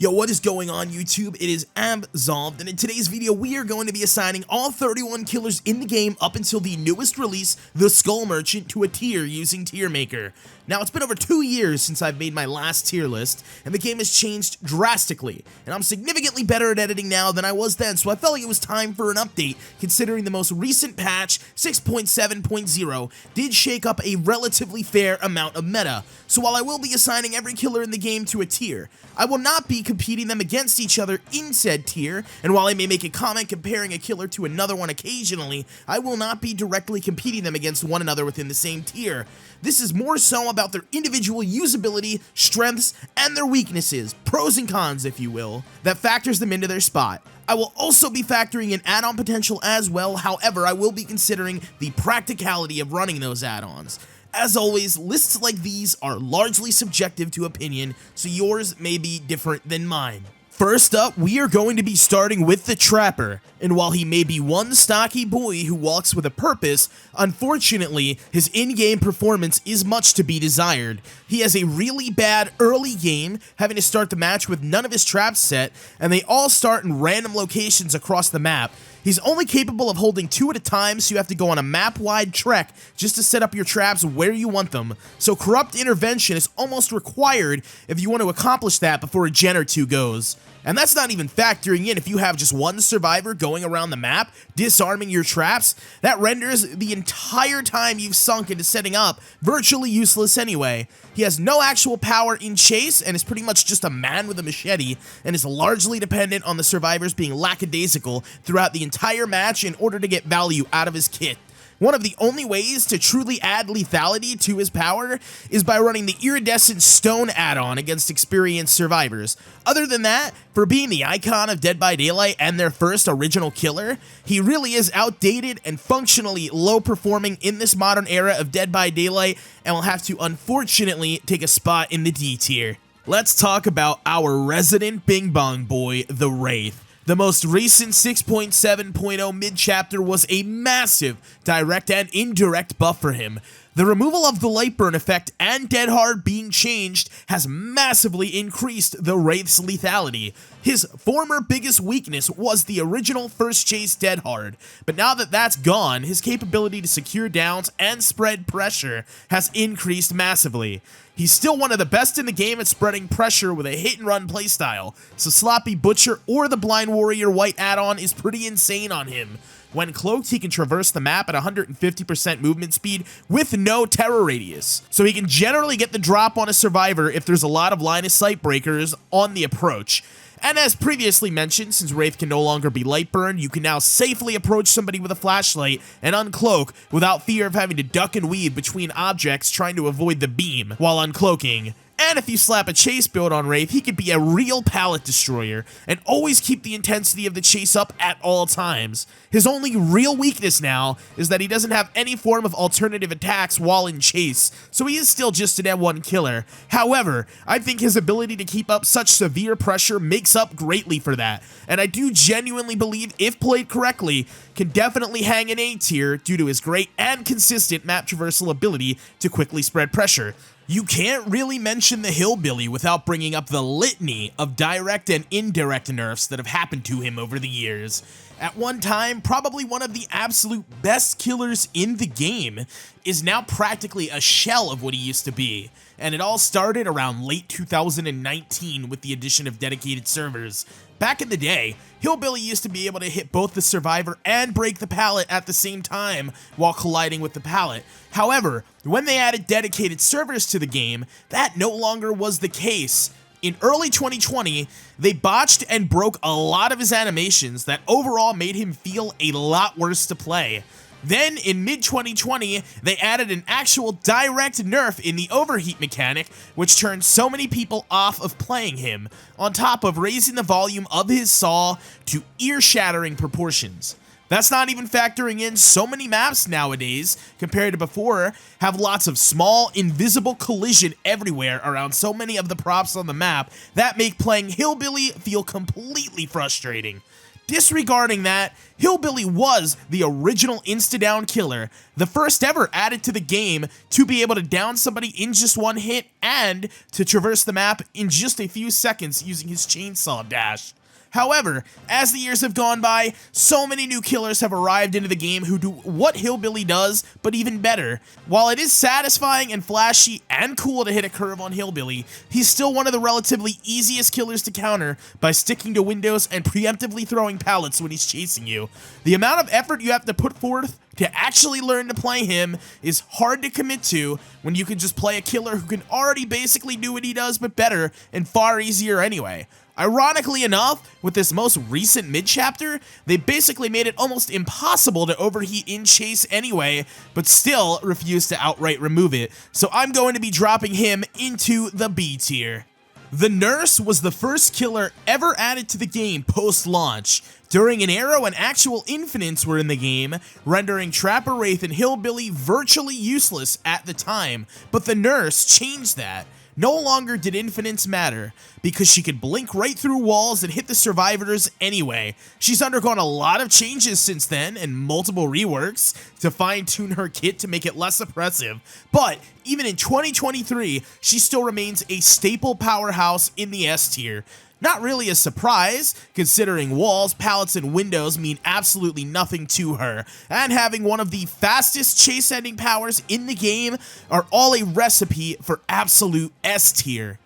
Yo, what is going on YouTube? It is Absolved, and in today's video we are going to be assigning all 31 killers in the game up until the newest release, the Skull Merchant, to a tier using Tier Maker. Now, it's been over 2 years since I've made my last tier list, and the game has changed drastically, and I'm significantly better at editing now than I was then, so I felt like it was time for an update, considering the most recent patch, 6.7.0, did shake up a relatively fair amount of meta. So while I will be assigning every killer in the game to a tier, I will not be competing them against each other in said tier, and while I may make a comment comparing a killer to another one occasionally, I will not be directly competing them against one another within the same tier. This is more so about their individual usability, strengths, and their weaknesses, pros and cons if you will, that factors them into their spot. I will also be factoring in add-on potential as well, however I will be considering the practicality of running those add-ons. As always, lists like these are largely subjective to opinion, so yours may be different than mine. First up, we are going to be starting with the Trapper, and while he may be one stocky boy who walks with a purpose, unfortunately, his in-game performance is much to be desired. He has a really bad early game, having to start the match with none of his traps set, and they all start in random locations across the map. He's only capable of holding 2 at a time, so you have to go on a map-wide trek just to set up your traps where you want them. So corrupt intervention is almost required if you want to accomplish that before a gen or 2 goes. And that's not even factoring in if you have just one survivor going around the map, disarming your traps. That renders the entire time you've sunk into setting up virtually useless anyway. He has no actual power in chase and is pretty much just a man with a machete, and is largely dependent on the survivors being lackadaisical throughout the entire match in order to get value out of his kit. One of the only ways to truly add lethality to his power is by running the Iridescent Stone add-on against experienced survivors. Other than that, for being the icon of Dead by Daylight and their first original killer, he really is outdated and functionally low-performing in this modern era of Dead by Daylight, and will have to unfortunately take a spot in the D tier. Let's talk about our resident Bing Bong boy, the Wraith. The most recent 6.7.0 mid-chapter was a massive direct and indirect buff for him. The removal of the light burn effect and dead hard being changed has massively increased the Wraith's lethality. His former biggest weakness was the original first chase dead hard, but now that that's gone, his capability to secure downs and spread pressure has increased massively. He's still one of the best in the game at spreading pressure with a hit-and-run playstyle, so Sloppy Butcher or the Blind Warrior White add-on is pretty insane on him. When cloaked, he can traverse the map at 150% movement speed with no terror radius, so he can generally get the drop on a survivor if there's a lot of line of sight breakers on the approach. And as previously mentioned, since Wraith can no longer be light burned, you can now safely approach somebody with a flashlight and uncloak without fear of having to duck and weave between objects trying to avoid the beam while uncloaking. And if you slap a chase build on Wraith, he could be a real pallet destroyer, and always keep the intensity of the chase up at all times. His only real weakness now is that he doesn't have any form of alternative attacks while in chase, so he is still just an M1 killer. However, I think his ability to keep up such severe pressure makes up greatly for that, and I do genuinely believe, if played correctly, can definitely hang an A tier due to his great and consistent map traversal ability to quickly spread pressure. You can't really mention the Hillbilly without bringing up the litany of direct and indirect nerfs that have happened to him over the years. At one time, probably one of the absolute best killers in the game, is now practically a shell of what he used to be. And it all started around late 2019 with the addition of dedicated servers. Back in the day, Hillbilly used to be able to hit both the survivor and break the pallet at the same time while colliding with the pallet. However, when they added dedicated servers to the game, that no longer was the case. In early 2020, they botched and broke a lot of his animations that overall made him feel a lot worse to play. Then, in mid-2020, they added an actual direct nerf in the overheat mechanic, which turned so many people off of playing him, on top of raising the volume of his saw to ear-shattering proportions. That's not even factoring in so many maps nowadays, compared to before, have lots of small, invisible collision everywhere around so many of the props on the map that make playing Hillbilly feel completely frustrating. Disregarding that, Hillbilly was the original insta-down killer, the first ever added to the game to be able to down somebody in just one hit and to traverse the map in just a few seconds using his chainsaw dash. However, as the years have gone by, so many new killers have arrived into the game who do what Hillbilly does, but even better. While it is satisfying and flashy and cool to hit a curve on Hillbilly, he's still one of the relatively easiest killers to counter by sticking to windows and preemptively throwing pallets when he's chasing you. The amount of effort you have to put forth to actually learn to play him is hard to commit to when you can just play a killer who can already basically do what he does but better and far easier anyway. Ironically enough, with this most recent mid-chapter, they basically made it almost impossible to overheat in chase anyway, but still refused to outright remove it, so I'm going to be dropping him into the B tier. The Nurse was the first killer ever added to the game post-launch, during an era when actual infinites were in the game, rendering Trapper, Wraith, and Hillbilly virtually useless at the time, but the Nurse changed that. No longer did infinites matter, because she could blink right through walls and hit the survivors anyway. She's undergone a lot of changes since then, and multiple reworks to fine-tune her kit to make it less oppressive, but even in 2023, she still remains a staple powerhouse in the S tier. Not really a surprise, considering walls, pallets, and windows mean absolutely nothing to her, and having one of the fastest chase-ending powers in the game are all a recipe for absolute S tier.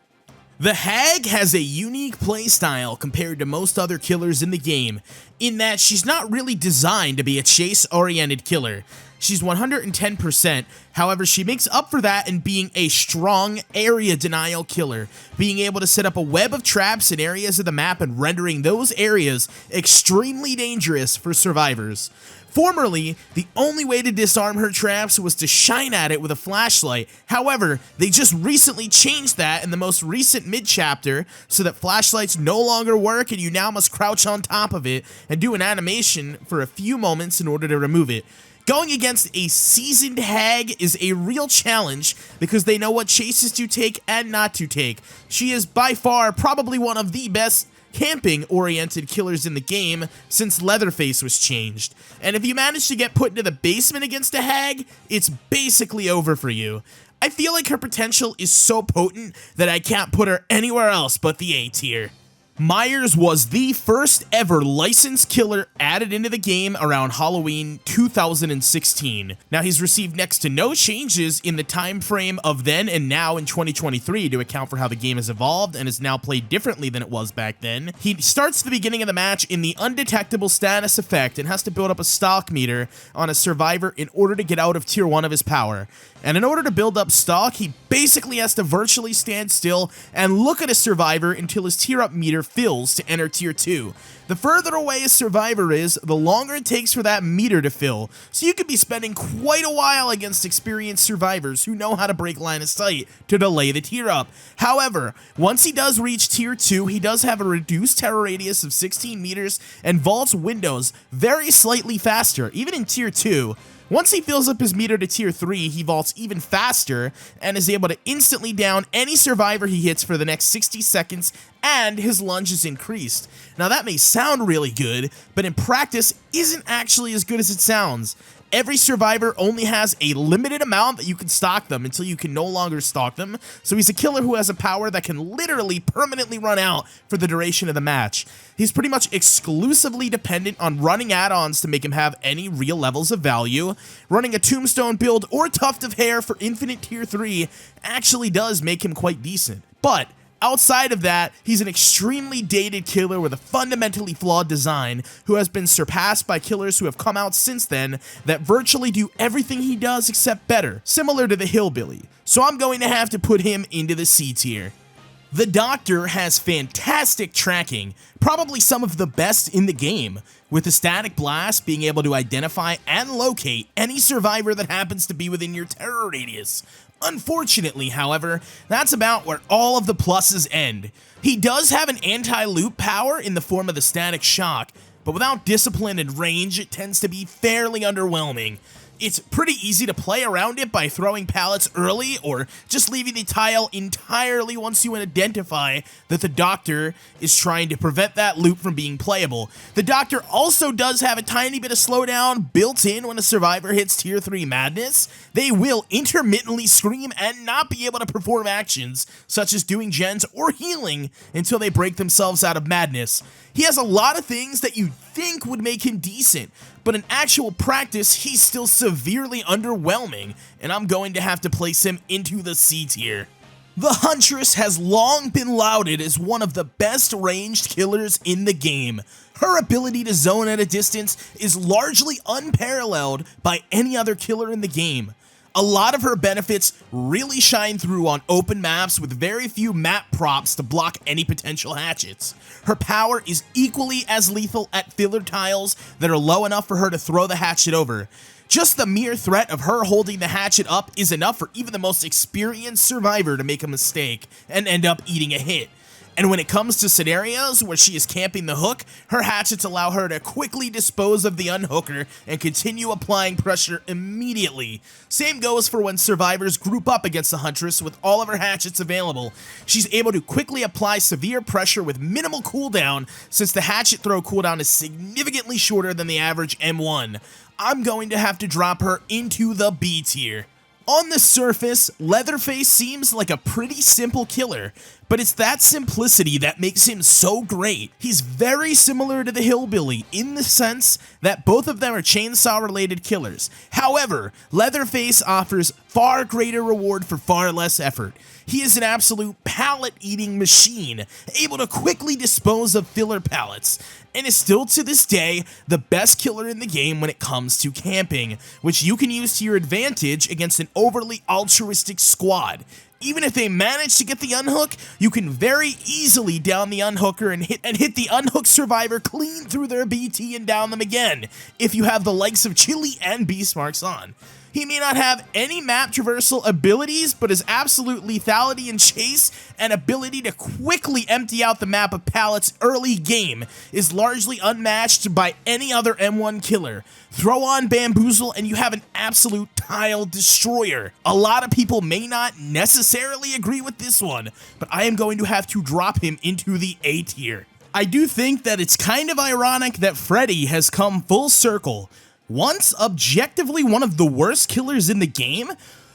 The Hag has a unique playstyle compared to most other killers in the game, in that she's not really designed to be a chase-oriented killer. She's 110%, however she makes up for that in being a strong area denial killer, being able to set up a web of traps in areas of the map and rendering those areas extremely dangerous for survivors. Formerly, the only way to disarm her traps was to shine at it with a flashlight. However, they just recently changed that in the most recent mid-chapter so that flashlights no longer work and you now must crouch on top of it and do an animation for a few moments in order to remove it. Going against a seasoned Hag is a real challenge because they know what chases to take and not to take. She is by far probably one of the best camping-oriented killers in the game since Leatherface was changed. And if you manage to get put into the basement against a Hag, it's basically over for you. I feel like her potential is so potent that I can't put her anywhere else but the A tier. Myers was the first ever licensed killer added into the game around Halloween 2016. Now, he's received next to no changes in the time frame of then and now in 2023 to account for how the game has evolved and is now played differently than it was back then. He starts the beginning of the match in the undetectable status effect and has to build up a stock meter on a survivor in order to get out of tier 1 of his power. And in order to build up stock, he basically has to virtually stand still and look at a survivor until his tier up meter fills to enter tier 2. The further away a survivor is, the longer it takes for that meter to fill, so you could be spending quite a while against experienced survivors who know how to break line of sight to delay the tier up. However, once he does reach tier 2, he does have a reduced terror radius of 16 meters and vaults windows very slightly faster, even in tier 2. Once he fills up his meter to tier 3, he vaults even faster and is able to instantly down any survivor he hits for the next 60 seconds, and his lunge is increased. Now that may sound really good, but in practice isn't actually as good as it sounds. Every survivor only has a limited amount that you can stock them until you can no longer stock them, so he's a killer who has a power that can literally permanently run out for the duration of the match. He's pretty much exclusively dependent on running add-ons to make him have any real levels of value. Running a tombstone build or tuft of hair for infinite tier 3 actually does make him quite decent. But outside of that, he's an extremely dated killer with a fundamentally flawed design who has been surpassed by killers who have come out since then that virtually do everything he does except better, similar to the Hillbilly. So I'm going to have to put him into the C tier. The Doctor has fantastic tracking, probably some of the best in the game, with the static blast being able to identify and locate any survivor that happens to be within your terror radius. Unfortunately, however, that's about where all of the pluses end. He does have an anti-loop power in the form of the static shock, but without discipline and range, it tends to be fairly underwhelming. It's pretty easy to play around it by throwing pallets early or just leaving the tile entirely once you identify that the Doctor is trying to prevent that loop from being playable. The Doctor also does have a tiny bit of slowdown built in when a survivor hits tier 3 madness. They will intermittently scream and not be able to perform actions such as doing gens or healing until they break themselves out of madness. He has a lot of things that you'd think would make him decent, but in actual practice, he's still severely underwhelming, and I'm going to have to place him into the C tier. The Huntress has long been lauded as one of the best ranged killers in the game. Her ability to zone at a distance is largely unparalleled by any other killer in the game. A lot of her benefits really shine through on open maps with very few map props to block any potential hatchets. Her power is equally as lethal at filler tiles that are low enough for her to throw the hatchet over. Just the mere threat of her holding the hatchet up is enough for even the most experienced survivor to make a mistake and end up eating a hit. And when it comes to scenarios where she is camping the hook, her hatchets allow her to quickly dispose of the unhooker and continue applying pressure immediately. Same goes for when survivors group up against the Huntress with all of her hatchets available. She's able to quickly apply severe pressure with minimal cooldown, since the hatchet throw cooldown is significantly shorter than the average M1. I'm going to have to drop her into the B tier. On the surface, Leatherface seems like a pretty simple killer, but it's that simplicity that makes him so great. He's very similar to the Hillbilly in the sense that both of them are chainsaw-related killers. However, Leatherface offers far greater reward for far less effort. He is an absolute pallet-eating machine, able to quickly dispose of filler pallets, and is still to this day the best killer in the game when it comes to camping, which you can use to your advantage against an overly altruistic squad. Even if they manage to get the unhook, you can very easily down the unhooker and hit the unhooked survivor clean through their BT and down them again, if you have the likes of Chili and Beast Marks on. He may not have any map traversal abilities, but his absolute lethality and chase and ability to quickly empty out the map of pallets early game is largely unmatched by any other M1 killer. Throw on Bamboozle and you have an absolute tile destroyer. A lot of people may not necessarily agree with this one, but I am going to have to drop him into the A tier. I do think that it's kind of ironic that Freddy has come full circle. Once objectively one of the worst killers in the game,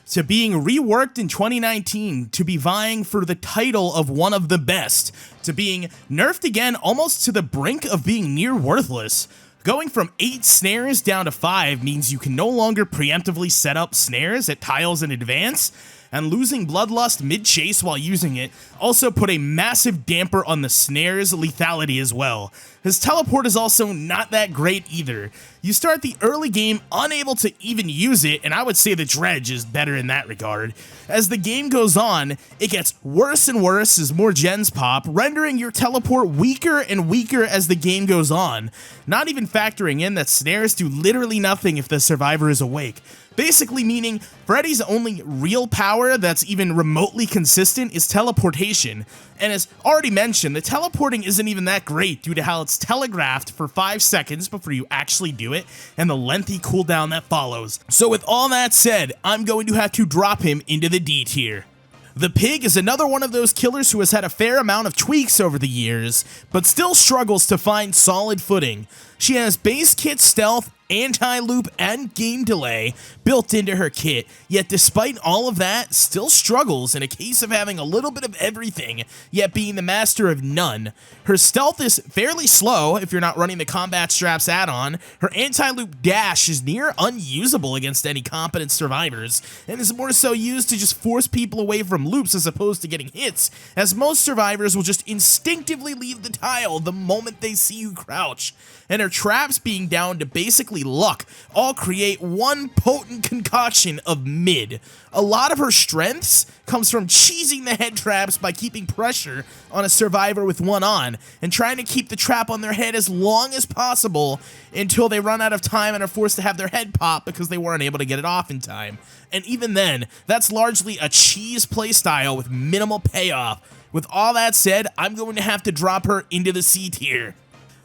to being reworked in 2019 to be vying for the title of one of the best, to being nerfed again almost to the brink of being near worthless. Going from 8 snares down to 5 means you can no longer preemptively set up snares at tiles in advance, and losing Bloodlust mid-chase while using it also put a massive damper on the snare's lethality as well. His teleport is also not that great either. You start the early game unable to even use it, and I would say the Dredge is better in that regard. As the game goes on, it gets worse and worse as more gens pop, rendering your teleport weaker and weaker as the game goes on, not even factoring in that snares do literally nothing if the survivor is awake. Basically meaning Freddy's only real power that's even remotely consistent is teleportation. And as already mentioned, the teleporting isn't even that great due to how it's telegraphed for 5 seconds before you actually do it, and the lengthy cooldown that follows. So with all that said, I'm going to have to drop him into the D tier. The Pig is another one of those killers who has had a fair amount of tweaks over the years, but still struggles to find solid footing. She has base kit stealth, anti-loop, and game delay built into her kit, yet despite all of that, still struggles in a case of having a little bit of everything, yet being the master of none. Her stealth is fairly slow if you're not running the combat straps add-on, her anti-loop dash is near unusable against any competent survivors, and is more so used to just force people away from loops as opposed to getting hits, as most survivors will just instinctively leave the tile the moment they see you crouch. And her traps being down to basically luck all create one potent concoction of mid. A lot of her strengths comes from cheesing the head traps by keeping pressure on a survivor with one on, and trying to keep the trap on their head as long as possible until they run out of time and are forced to have their head pop because they weren't able to get it off in time. And even then, that's largely a cheese playstyle with minimal payoff. With all that said, I'm going to have to drop her into the C tier.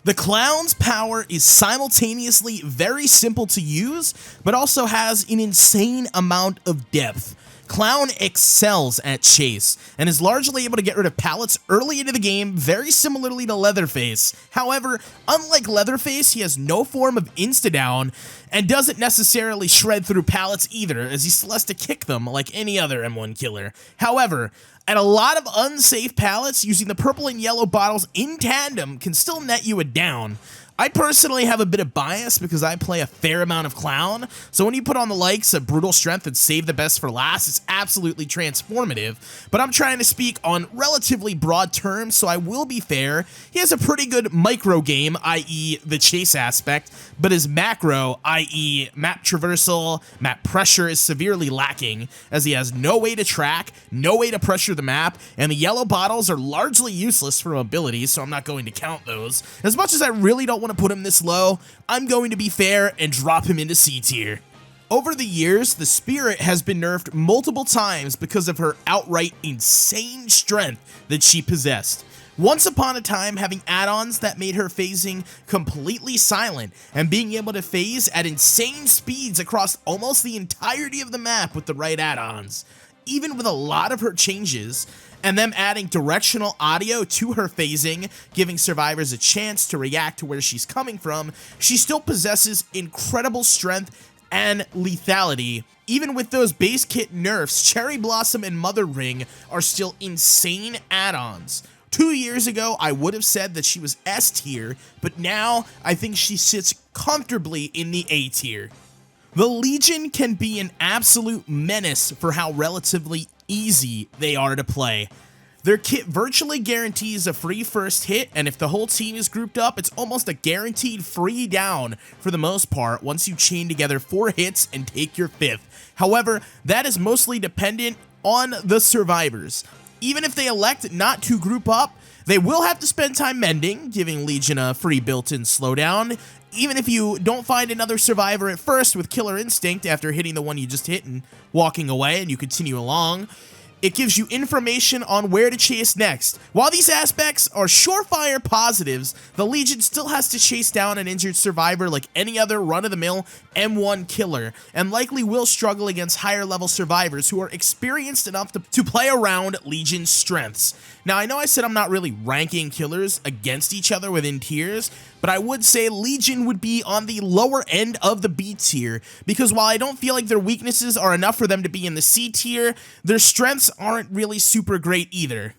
The Clown's power is simultaneously very simple to use, but also has an insane amount of depth. Clown excels at chase, and is largely able to get rid of pallets early into the game, very similarly to Leatherface. However, unlike Leatherface, he has no form of insta-down, and doesn't necessarily shred through pallets either, as he still has to kick them like any other M1 killer. However, at a lot of unsafe pallets, using the purple and yellow bottles in tandem can still net you a down. I personally have a bit of bias because I play a fair amount of Clown, so when you put on the likes of Brutal Strength and Save the Best for Last, it's absolutely transformative, but I'm trying to speak on relatively broad terms, so I will be fair. He has a pretty good micro game, i.e. the chase aspect, but his macro, i.e. map traversal, map pressure, is severely lacking, as he has no way to track, no way to pressure the map, and the yellow bottles are largely useless for mobility, so I'm not going to count those. As much as I really don't want to put him this low, I'm going to be fair and drop him into C tier. Over the years, the Spirit has been nerfed multiple times because of her outright insane strength that she possessed. Once upon a time, having add-ons that made her phasing completely silent and being able to phase at insane speeds across almost the entirety of the map with the right add-ons. Even with a lot of her changes, and them adding directional audio to her phasing, giving survivors a chance to react to where she's coming from, she still possesses incredible strength and lethality. Even with those base kit nerfs, Cherry Blossom and Mother Ring are still insane add-ons. 2 years ago, I would have said that she was S tier, but now I think she sits comfortably in the A tier. The Legion can be an absolute menace for how relatively easy they are to play. Their kit virtually guarantees a free first hit, and if the whole team is grouped up, it's almost a guaranteed free down for the most part once you chain together 4 hits and take your 5th. However, that is mostly dependent on the survivors. Even if they elect not to group up, they will have to spend time mending, giving Legion a free built-in slowdown. Even if you don't find another survivor at first with Killer Instinct after hitting the one you just hit and walking away and you continue along, it gives you information on where to chase next. While these aspects are surefire positives, the Legion still has to chase down an injured survivor like any other run-of-the-mill M1 killer, and likely will struggle against higher-level survivors who are experienced enough to play around Legion's strengths. Now, I know I said I'm not really ranking killers against each other within tiers, but I would say Legion would be on the lower end of the B tier, because while I don't feel like their weaknesses are enough for them to be in the C tier, their strengths aren't really super great either.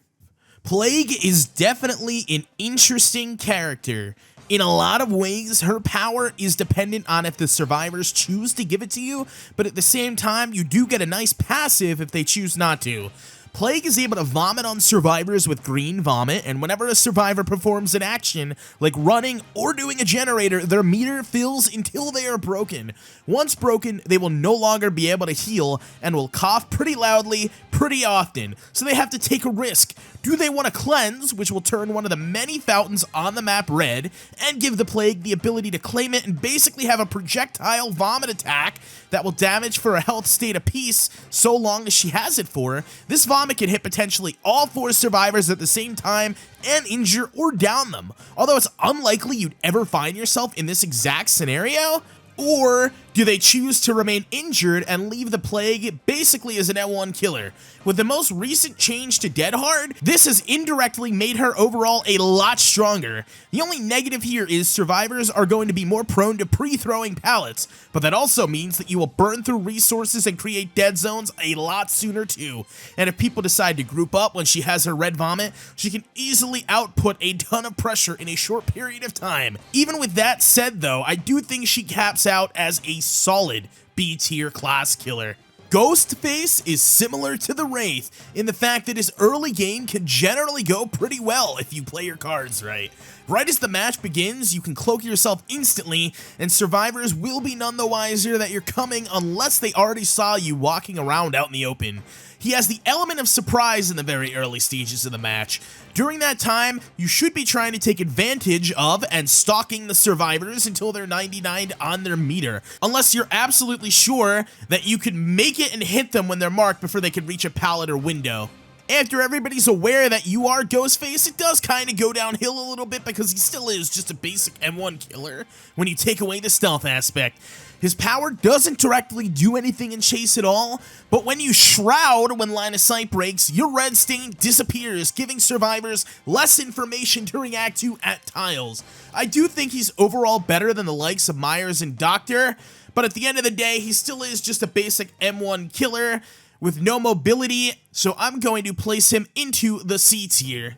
Plague is definitely an interesting character. In a lot of ways, her power is dependent on if the survivors choose to give it to you, but at the same time, you do get a nice passive if they choose not to. Plague is able to vomit on survivors with green vomit, and whenever a survivor performs an action, like running or doing a generator, their meter fills until they are broken. Once broken, they will no longer be able to heal, and will cough pretty loudly, pretty often, so they have to take a risk. Do they want to cleanse, which will turn one of the many fountains on the map red, and give the Plague the ability to claim it and basically have a projectile vomit attack that will damage for a health state apiece so long as she has it for? This vomit can hit potentially all 4 survivors at the same time and injure or down them, although it's unlikely you'd ever find yourself in this exact scenario. Or do they choose to remain injured and leave the Plague basically as an M1 killer? With the most recent change to Dead Hard, this has indirectly made her overall a lot stronger. The only negative here is survivors are going to be more prone to pre-throwing pallets, but that also means that you will burn through resources and create dead zones a lot sooner too. And if people decide to group up when she has her red vomit, she can easily output a ton of pressure in a short period of time. Even with that said though, I do think she caps out as a solid B tier class killer. Ghostface is similar to the Wraith in the fact that his early game can generally go pretty well if you play your cards right. Right as the match begins, you can cloak yourself instantly, and survivors will be none the wiser that you're coming unless they already saw you walking around out in the open. He has the element of surprise in the very early stages of the match. During that time, you should be trying to take advantage of and stalking the survivors until they're 99 on their meter, unless you're absolutely sure that you can make it and hit them when they're marked before they can reach a pallet or window. After everybody's aware that you are Ghostface, it does kind of go downhill a little bit because he still is just a basic M1 killer when you take away the stealth aspect. His power doesn't directly do anything in chase at all, but when you shroud when line of sight breaks, your red stain disappears, giving survivors less information to react to at tiles. I do think he's overall better than the likes of Myers and Doctor, but at the end of the day, he still is just a basic M1 killer with no mobility, so I'm going to place him into the C tier.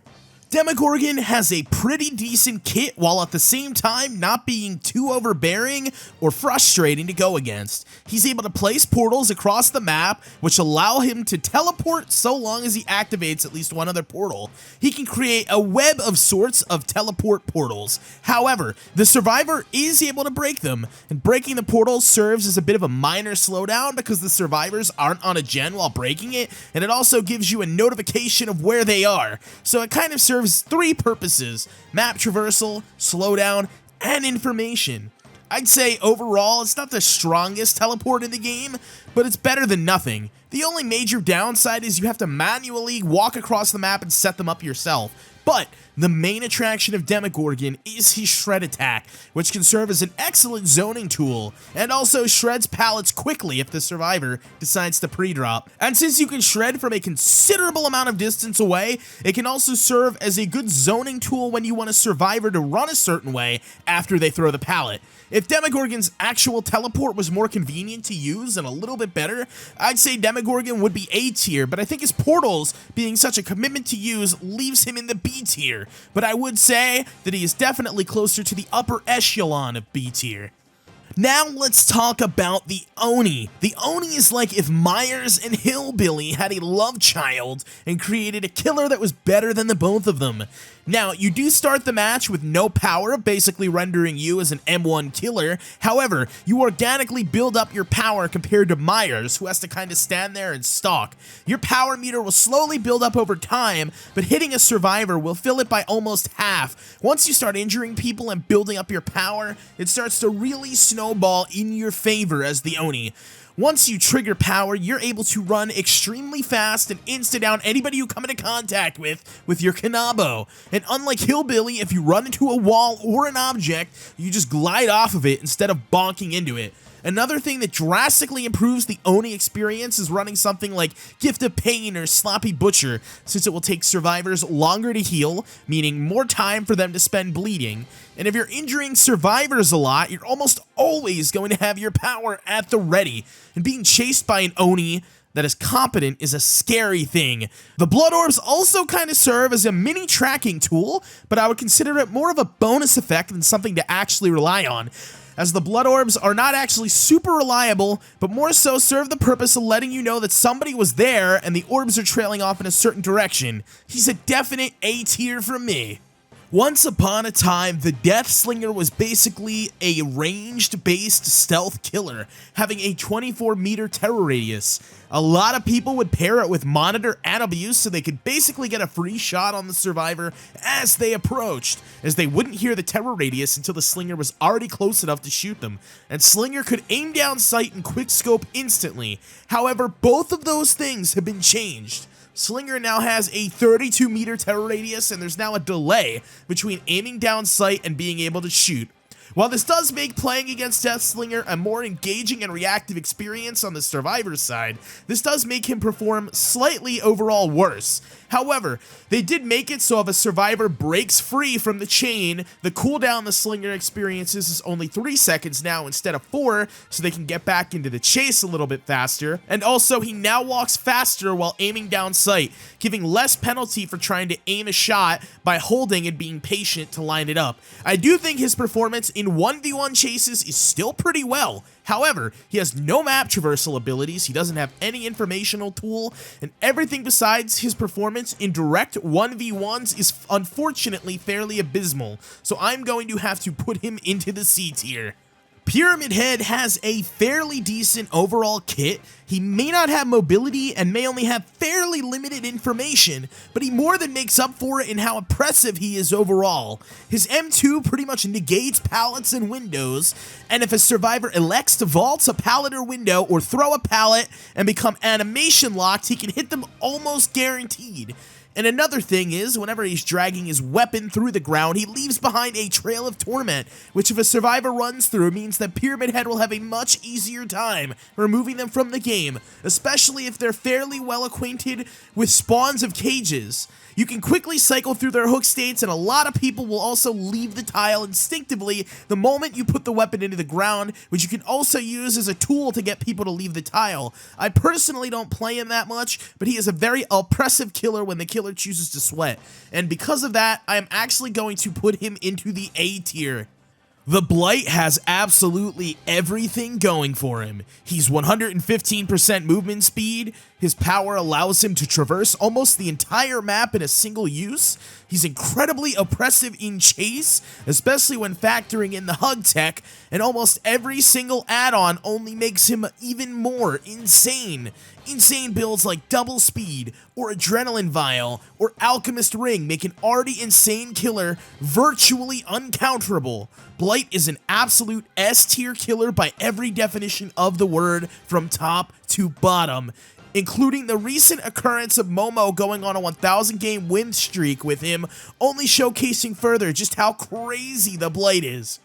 Demogorgon has a pretty decent kit while at the same time not being too overbearing or frustrating to go against. He's able to place portals across the map, which allow him to teleport so long as he activates at least one other portal. He can create a web of sorts of teleport portals. However, the survivor is able to break them, and breaking the portals serves as a bit of a minor slowdown because the survivors aren't on a gen while breaking it, and it also gives you a notification of where they are. So it kind of serves three purposes: map traversal, slowdown, and information. I'd say overall it's not the strongest teleport in the game, but it's better than nothing. The only major downside is you have to manually walk across the map and set them up yourself. But the main attraction of Demogorgon is his shred attack, which can serve as an excellent zoning tool, and also shreds pallets quickly if the survivor decides to pre-drop. And since you can shred from a considerable amount of distance away, it can also serve as a good zoning tool when you want a survivor to run a certain way after they throw the pallet. If Demogorgon's actual teleport was more convenient to use and a little bit better, I'd say Demogorgon would be A tier, but I think his portals being such a commitment to use leaves him in the B tier. But I would say that he is definitely closer to the upper echelon of B tier. Now let's talk about the Oni. The Oni is like if Myers and Hillbilly had a love child and created a killer that was better than the both of them. Now, you do start the match with no power, basically rendering you as an M1 killer. However, you organically build up your power compared to Myers, who has to kind of stand there and stalk. Your power meter will slowly build up over time, but hitting a survivor will fill it by almost half. Once you start injuring people and building up your power, it starts to really snowball in your favor as the Oni. Once you trigger power, you're able to run extremely fast and insta-down anybody you come into contact with your Kanabo. And unlike Hillbilly, if you run into a wall or an object, you just glide off of it instead of bonking into it. Another thing that drastically improves the Oni experience is running something like Gift of Pain or Sloppy Butcher, since it will take survivors longer to heal, meaning more time for them to spend bleeding. And if you're injuring survivors a lot, you're almost always going to have your power at the ready. And being chased by an Oni that is competent is a scary thing. The Blood Orbs also kind of serve as a mini tracking tool, but I would consider it more of a bonus effect than something to actually rely on, as the Blood Orbs are not actually super reliable, but more so serve the purpose of letting you know that somebody was there and the orbs are trailing off in a certain direction. He's a definite A tier from me. Once upon a time, the Deathslinger was basically a ranged-based stealth killer, having a 24-meter terror radius. A lot of people would pair it with Monitor and Abuse so they could basically get a free shot on the survivor as they approached, as they wouldn't hear the terror radius until the Slinger was already close enough to shoot them, and Slinger could aim down sight and quickscope instantly. However, both of those things have been changed. Slinger now has a 32-meter terror radius, and there's now a delay between aiming down sight and being able to shoot. While this does make playing against Deathslinger a more engaging and reactive experience on the survivor's side, this does make him perform slightly overall worse. However, they did make it so if a survivor breaks free from the chain, the cooldown the Slinger experiences is only 3 seconds now instead of 4, so they can get back into the chase a little bit faster. And also, he now walks faster while aiming down sight, giving less penalty for trying to aim a shot by holding and being patient to line it up. I do think his performance in 1v1 chases is still pretty well. However, he has no map traversal abilities, he doesn't have any informational tool, and everything besides his performance in direct 1v1s is unfortunately fairly abysmal, so I'm going to have to put him into the C tier. Pyramid Head has a fairly decent overall kit. He may not have mobility and may only have fairly limited information, but he more than makes up for it in how impressive he is overall. His M2 pretty much negates pallets and windows, and if a survivor elects to vault a pallet or window or throw a pallet and become animation locked, he can hit them almost guaranteed. And another thing is, whenever he's dragging his weapon through the ground, he leaves behind a trail of torment, which if a survivor runs through means that Pyramid Head will have a much easier time removing them from the game, especially if they're fairly well acquainted with spawns of cages. You can quickly cycle through their hook states, and a lot of people will also leave the tile instinctively the moment you put the weapon into the ground, which you can also use as a tool to get people to leave the tile. I personally don't play him that much, but he is a very oppressive killer when the killer chooses to sweat, and because of that, I am actually going to put him into the A tier. The Blight has absolutely everything going for him. He's 115% movement speed, his power allows him to traverse almost the entire map in a single use, he's incredibly oppressive in chase, especially when factoring in the hug tech, and almost every single add-on only makes him even more insane. Insane builds like Double Speed, or Adrenaline Vial, or Alchemist Ring make an already insane killer virtually uncounterable. Blight is an absolute S-tier killer by every definition of the word from top to bottom, including the recent occurrence of Momo going on a 1,000 game win streak with him, only showcasing further just how crazy the Blight is.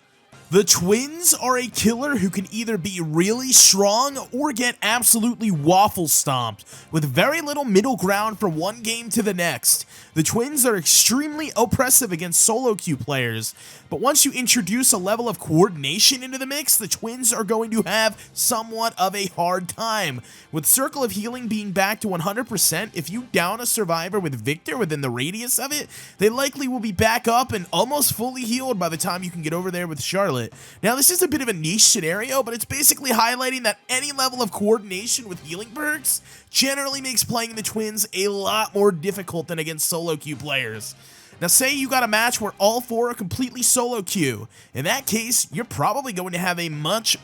The twins are a killer who can either be really strong or get absolutely waffle stomped, with very little middle ground from one game to the next. The twins are extremely oppressive against solo queue players, but once you introduce a level of coordination into the mix, the twins are going to have somewhat of a hard time. With Circle of Healing being back to 100%, if you down a survivor with Victor within the radius of it, they likely will be back up and almost fully healed by the time you can get over there with Charlotte. Now, this is a bit of a niche scenario, but it's basically highlighting that any level of coordination with healing perks generally makes playing the twins a lot more difficult than against solo queue players. Now, say you got a match where all four are completely solo queue. In that case, you're probably going to have a much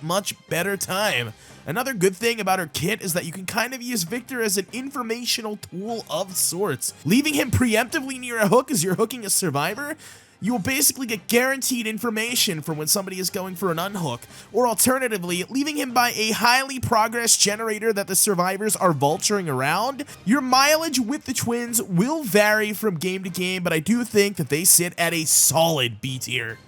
better time. Another good thing about her kit is that you can kind of use Victor as an informational tool of sorts. Leaving him preemptively near a hook as you're hooking a survivor, you will basically get guaranteed information for when somebody is going for an unhook, or alternatively, leaving him by a highly progress generator that the survivors are vulturing around. Your mileage with the twins will vary from game to game, but I do think that they sit at a solid B tier.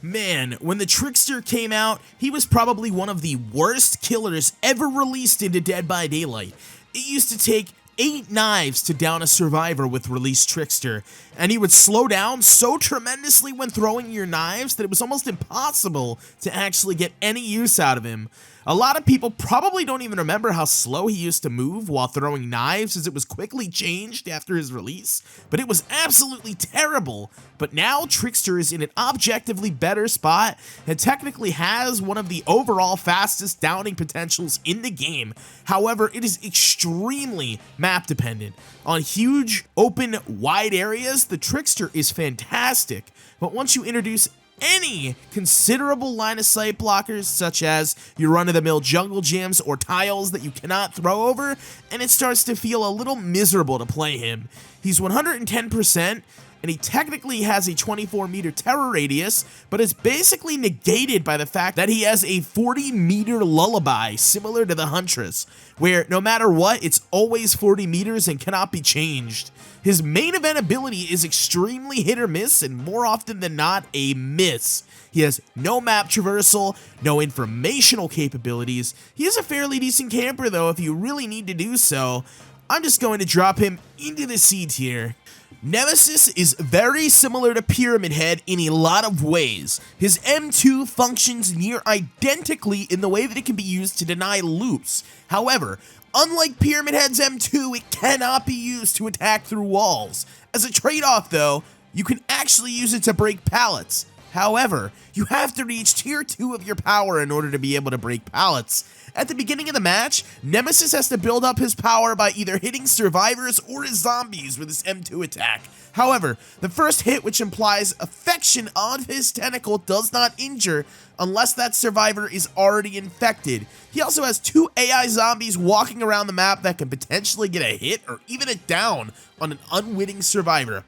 Man, when the Trickster came out, he was probably one of the worst killers ever released into Dead by Daylight. It used to take 8 knives to down a survivor with released Trickster, and he would slow down so tremendously when throwing your knives that it was almost impossible to actually get any use out of him. A lot of people probably don't even remember how slow he used to move while throwing knives, as it was quickly changed after his release, but it was absolutely terrible. But now Trickster is in an objectively better spot and technically has one of the overall fastest downing potentials in the game. However, it is extremely map dependent. On huge, open, wide areas, the Trickster is fantastic, but once you introduce any considerable line of sight blockers, such as your run-of-the-mill jungle gyms or tiles that you cannot throw over, and it starts to feel a little miserable to play him. He's 110%, and he technically has a 24-meter terror radius, but it's basically negated by the fact that he has a 40-meter lullaby, similar to the Huntress, where no matter what, it's always 40 meters and cannot be changed. His main event ability is extremely hit or miss, and more often than not, a miss. He has no map traversal, no informational capabilities. He is a fairly decent camper though if you really need to do so. I'm just going to drop him into the C tier. Nemesis is very similar to Pyramid Head in a lot of ways. His M2 functions near identically in the way that it can be used to deny loops. However, unlike Pyramid Head's M2, it cannot be used to attack through walls. As a trade-off though, you can actually use it to break pallets. However, you have to reach tier 2 of your power in order to be able to break pallets. At the beginning of the match, Nemesis has to build up his power by either hitting survivors or his zombies with his M2 attack. However, the first hit, which implies affection on his tentacle, does not injure unless that survivor is already infected. He also has 2 AI zombies walking around the map that can potentially get a hit or even a down on an unwitting survivor.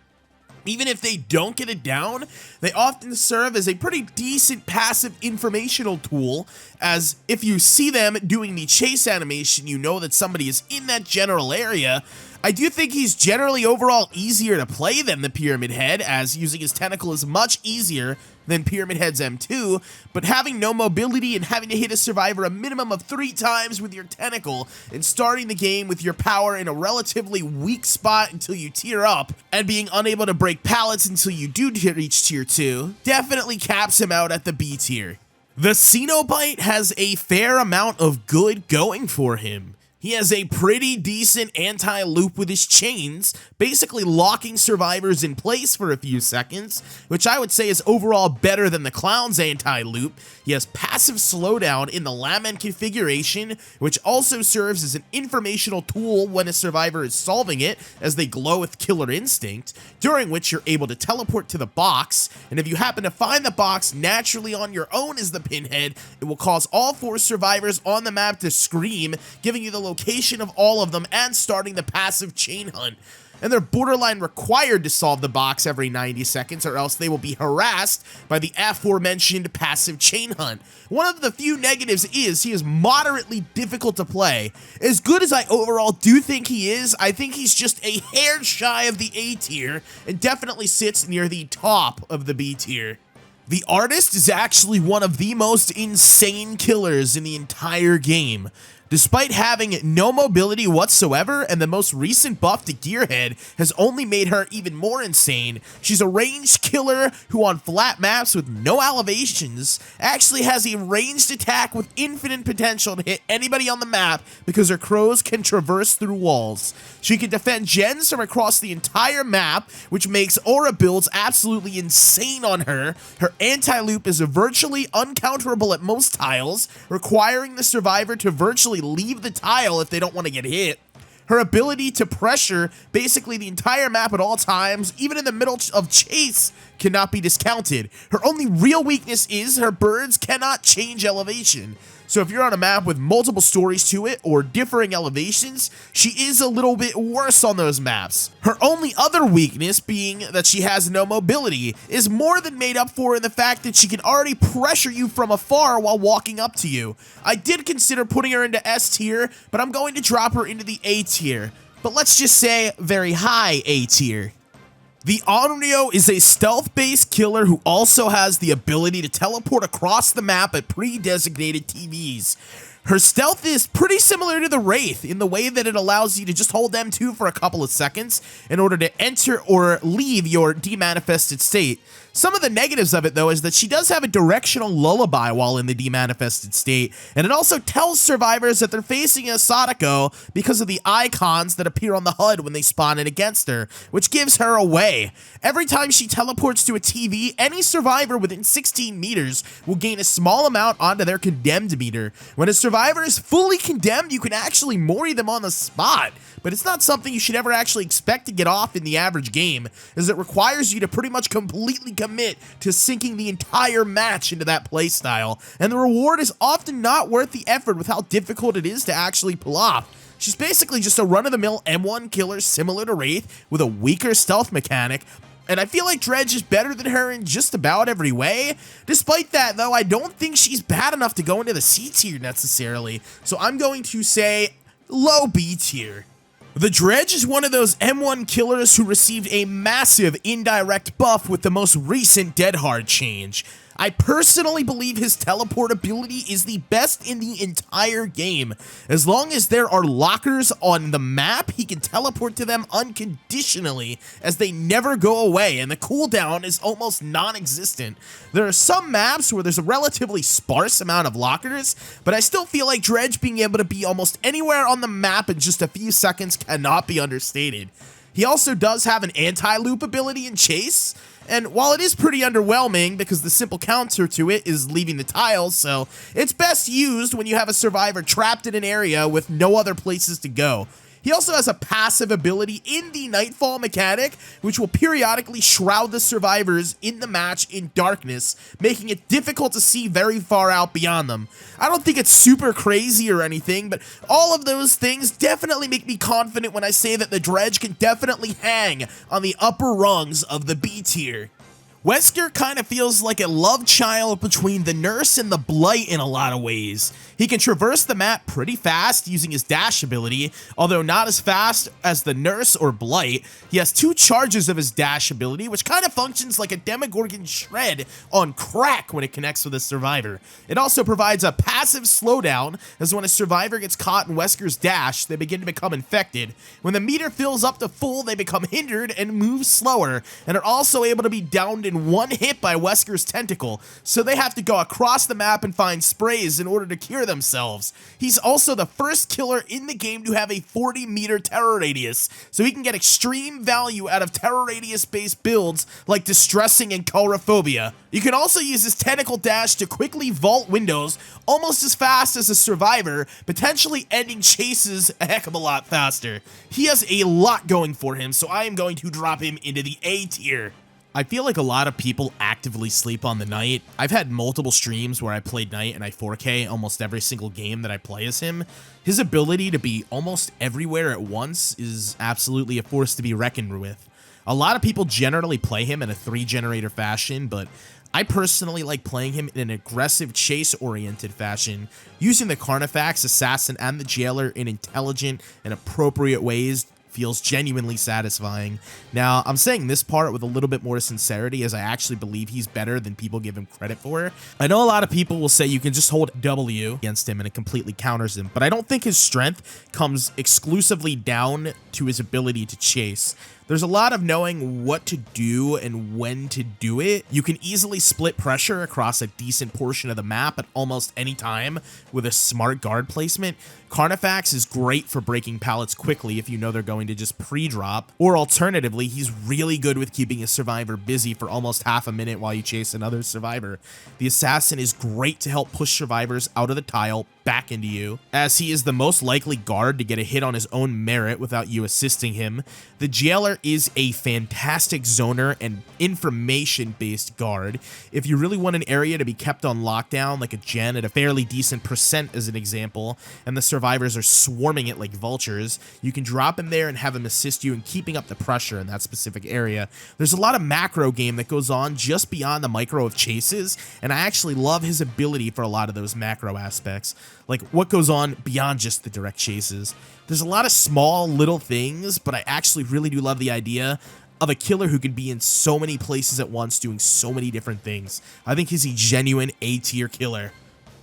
Even if they don't get it down, they often serve as a pretty decent passive informational tool, as if you see them doing the chase animation, you know that somebody is in that general area. I do think he's generally overall easier to play than the Pyramid Head, as using his tentacle is much easier than Pyramid Head's M2, but having no mobility and having to hit a survivor a minimum of 3 times with your tentacle and starting the game with your power in a relatively weak spot until you tier up and being unable to break pallets until you do reach tier 2 definitely caps him out at the B tier. The Cenobite has a fair amount of good going for him. He has a pretty decent anti-loop with his chains, basically locking survivors in place for a few seconds, which I would say is overall better than the Clown's anti-loop. He has passive slowdown in the Lament configuration, which also serves as an informational tool when a survivor is solving it, as they glow with Killer Instinct, during which you're able to teleport to the box, and if you happen to find the box naturally on your own as the Pinhead, it will cause all 4 survivors on the map to scream, giving you the location of all of them and starting the passive chain hunt. And they're borderline required to solve the box every 90 seconds or else they will be harassed by the aforementioned passive chain hunt. One of the few negatives is he is moderately difficult to play. As good as I overall do think he is, I think he's just a hair shy of the A tier and definitely sits near the top of the B tier. The Artist is actually one of the most insane killers in the entire game. Despite having no mobility whatsoever, and the most recent buff to Gearhead has only made her even more insane, she's a ranged killer who on flat maps with no elevations actually has a ranged attack with infinite potential to hit anybody on the map because her crows can traverse through walls. She can defend gens from across the entire map, which makes aura builds absolutely insane on her. Her anti-loop is virtually uncounterable at most tiles, requiring the survivor to virtually leave the tile if they don't want to get hit. Her ability to pressure basically the entire map at all times, even in the middle of chase, cannot be discounted. Her only real weakness is her birds cannot change elevation. So if you're on a map with multiple stories to it or differing elevations, she is a little bit worse on those maps. Her only other weakness, being that she has no mobility, is more than made up for in the fact that she can already pressure you from afar while walking up to you. I did consider putting her into S tier, but I'm going to drop her into the A tier. But let's just say very high A tier. The Onryo is a stealth-based killer who also has the ability to teleport across the map at pre-designated TVs. Her stealth is pretty similar to the Wraith in the way that it allows you to just hold M2 for a couple of seconds in order to enter or leave your demanifested state. Some of the negatives of it, though, is that she does have a directional lullaby while in the demanifested state, and it also tells survivors that they're facing a Sadako because of the icons that appear on the HUD when they spawn in against her, which gives her away. Every time she teleports to a TV, any survivor within 16 meters will gain a small amount onto their condemned meter. When a survivor is fully condemned, you can actually mori them on the spot, but it's not something you should ever actually expect to get off in the average game, as it requires you to pretty much completely commit to sinking the entire match into that playstyle, and the reward is often not worth the effort with how difficult it is to actually pull off. She's basically just a run-of-the-mill M1 killer similar to Wraith with a weaker stealth mechanic, and I feel like Dredge is better than her in just about every way. Despite that, though, I don't think she's bad enough to go into the C tier necessarily, so I'm going to say low B tier. The Dredge is one of those M1 killers who received a massive indirect buff with the most recent Dead Hard change. I personally believe his teleport ability is the best in the entire game. As long as there are lockers on the map, he can teleport to them unconditionally, as they never go away, and the cooldown is almost non-existent. There are some maps where there's a relatively sparse amount of lockers, but I still feel like Dredge being able to be almost anywhere on the map in just a few seconds cannot be understated. He also does have an anti-loop ability in Chase, and while it is pretty underwhelming because the simple counter to it is leaving the tiles, so it's best used when you have a survivor trapped in an area with no other places to go. He also has a passive ability in the Nightfall mechanic, which will periodically shroud the survivors in the match in darkness, making it difficult to see very far out beyond them. I don't think it's super crazy or anything, but all of those things definitely make me confident when I say that the Dredge can definitely hang on the upper rungs of the B tier. Wesker kind of feels like a love child between the Nurse and the Blight in a lot of ways. He can traverse the map pretty fast using his dash ability, although not as fast as the Nurse or Blight. He has 2 charges of his dash ability, which kind of functions like a Demogorgon shred on crack when it connects with a survivor. It also provides a passive slowdown, as when a survivor gets caught in Wesker's dash, they begin to become infected. When the meter fills up to full, they become hindered and move slower, and are also able to be downed in 1 hit by Wesker's tentacle, so they have to go across the map and find sprays in order to cure themselves. He's also the first killer in the game to have a 40-meter terror radius, so he can get extreme value out of terror radius-based builds like Distressing and Coulrophobia. You can also use his tentacle dash to quickly vault windows almost as fast as a survivor, potentially ending chases a heck of a lot faster. He has a lot going for him, so I am going to drop him into the A tier. I feel like a lot of people actively sleep on the Knight. I've had multiple streams where I played Knight and I 4K almost every single game that I play as him. His ability to be almost everywhere at once is absolutely a force to be reckoned with. A lot of people generally play him in a 3-generator fashion, but I personally like playing him in an aggressive chase-oriented fashion, using the Carnifex, Assassin, and the Jailer in intelligent and appropriate ways. Feels genuinely satisfying. Now, I'm saying this part with a little bit more sincerity, as I actually believe he's better than people give him credit for. I know a lot of people will say you can just hold W against him and it completely counters him, but I don't think his strength comes exclusively down to his ability to chase. There's a lot of knowing what to do and when to do it. You can easily split pressure across a decent portion of the map at almost any time with a smart guard placement. Carnifex is great for breaking pallets quickly if you know they're going to just pre-drop, or alternatively, he's really good with keeping a survivor busy for almost half a minute while you chase another survivor. The Assassin is great to help push survivors out of the tile back into you, as he is the most likely guard to get a hit on his own merit without you assisting him. The Jailer is a fantastic zoner and information-based guard. If you really want an area to be kept on lockdown, like a gen at a fairly decent percent as an example, and the survivors are swarming it like vultures, you can drop him there and have him assist you in keeping up the pressure in that specific area. There's a lot of macro game that goes on just beyond the micro of chases, and I actually love his ability for a lot of those macro aspects, like what goes on beyond just the direct chases. There's a lot of small little things, but I actually really do love the idea of a killer who can be in so many places at once doing so many different things. I think he's a genuine A-tier killer.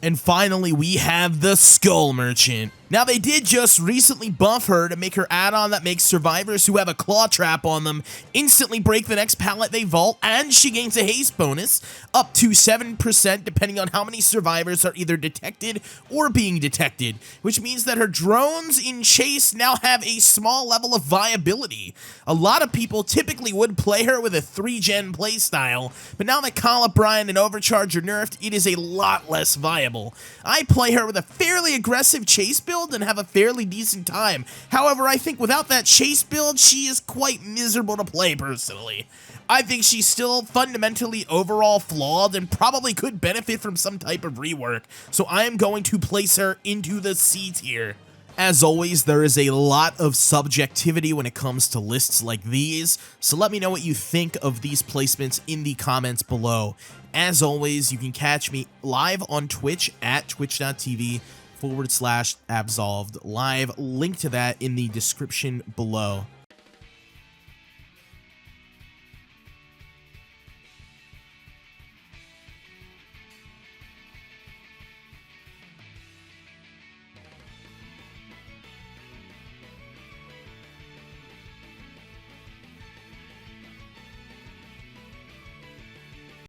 And finally, we have the Skull Merchant. Now, they did just recently buff her to make her add-on that makes survivors who have a claw trap on them instantly break the next pallet they vault, and she gains a haste bonus up to 7% depending on how many survivors are either detected or being detected, which means that her drones in chase now have a small level of viability. A lot of people typically would play her with a 3-gen playstyle, but now that Colubrine and Overcharge are nerfed, it is a lot less viable. I play her with a fairly aggressive chase build and have a fairly decent time. However, I think without that chase build, she is quite miserable to play personally. I think she's still fundamentally overall flawed and probably could benefit from some type of rework, so I am going to place her into the C tier. As always, there is a lot of subjectivity when it comes to lists like these, so let me know what you think of these placements in the comments below. As always, you can catch me live on Twitch at twitch.tv/AbsolvedLIVE. Link to that in the description below.